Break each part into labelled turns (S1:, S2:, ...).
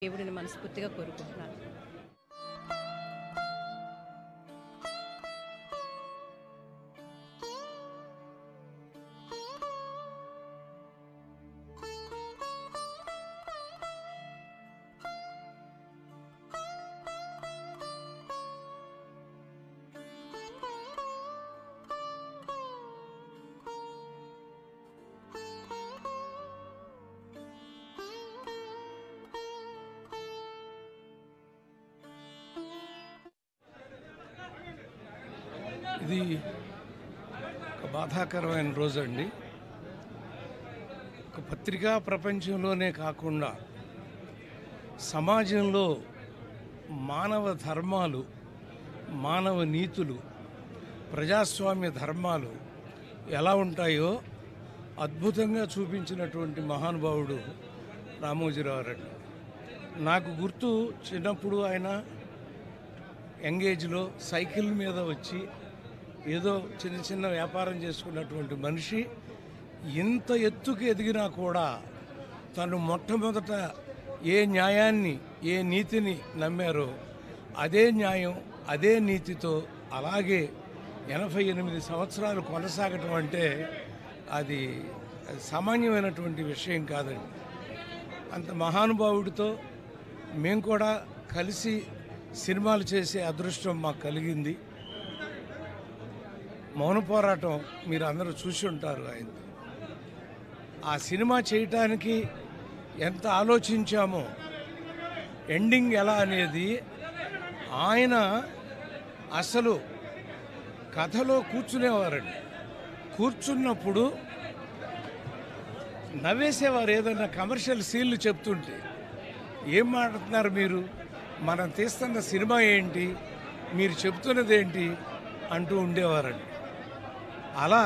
S1: దేవుడిని మనస్ఫూర్తిగా కోరుకుంటున్నాను.
S2: ఇది ఒక బాధాకరమైన రోజు అండి. ఒక పత్రికా ప్రపంచంలోనే కాకుండా సమాజంలో మానవ ధర్మాలు, మానవ నీతులు, ప్రజాస్వామ్య ధర్మాలు ఎలా ఉంటాయో అద్భుతంగా చూపించినటువంటి మహానుభావుడు రామోజీరావు గారు. నాకు గుర్తు, చిన్నప్పుడు ఆయన యంగేజ్లో సైకిల్ మీద వచ్చి ఏదో చిన్న చిన్న వ్యాపారం చేసుకున్నటువంటి మనిషి ఇంత ఎత్తుకు ఎదిగినా కూడా తను మొట్టమొదట ఏ న్యాయాన్ని, ఏ నీతిని నమ్మారో అదే న్యాయం, అదే నీతితో అలాగే 88 సంవత్సరాలు కొనసాగటం అంటే అది సామాన్యమైనటువంటి విషయం కాదండి. అంత మహానుభావుడితో మేము కూడా కలిసి సినిమాలు చేసే అదృష్టం మాకు కలిగింది. మౌన పోరాటం మీరు అందరూ చూసి ఉంటారు. ఆయన ఆ సినిమా చేయటానికి ఎంత ఆలోచించామో, ఎండింగ్ ఎలా అనేది ఆయన అసలు కథలో కూర్చునేవారండి. కూర్చున్నప్పుడు నవ్వేసేవారు. ఏదైనా కమర్షియల్ సీన్లు చెప్తుంటే ఏం మాట్లాడుతున్నారు మీరు, మనం తీస్తున్న సినిమా ఏంటి, మీరు చెప్తున్నది ఏంటి అంటూ ఉండేవారండి. అలా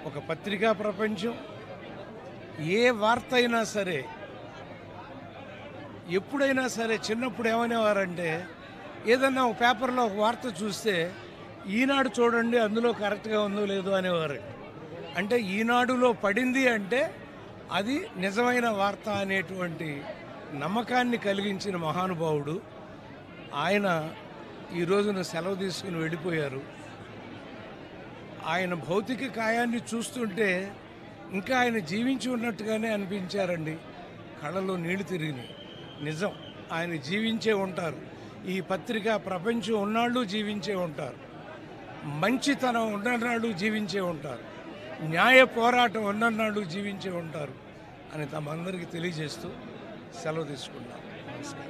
S2: ఒక పత్రికా ప్రపంచం ఏ వార్త అయినా సరే, ఎప్పుడైనా సరే, చిన్నప్పుడు ఏమనేవారంటే ఏదన్నా ఒక పేపర్లో ఒక వార్త చూస్తే ఈనాడు చూడండి అందులో కరెక్ట్గా ఉందో లేదో అనేవారు. అంటే ఈనాడులో పడింది అంటే అది నిజమైన వార్త అనేటువంటి నమ్మకాన్ని కలిగించిన మహానుభావుడు ఆయన. ఈ రోజున సెలవు తీసుకుని వెళ్ళిపోయారు. ఆయన భౌతిక కాయాన్ని చూస్తుంటే ఇంకా ఆయన జీవించి ఉన్నట్టుగానే అనిపించారండి. కళ్ళలో నీళ్లు తిరిగినాయి. నిజం, ఆయన జీవించే ఉంటారు. ఈ పత్రికా ప్రపంచం ఉన్నాళ్ళు జీవించే ఉంటారు. మంచితనం ఉన్ననాళ్ళు జీవించే ఉంటారు. న్యాయ పోరాటం ఉన్ననాళ్ళు జీవించే ఉంటారు అని తమందరికీ తెలియజేస్తూ సెలవు తీసుకున్నాను. నమస్కారం.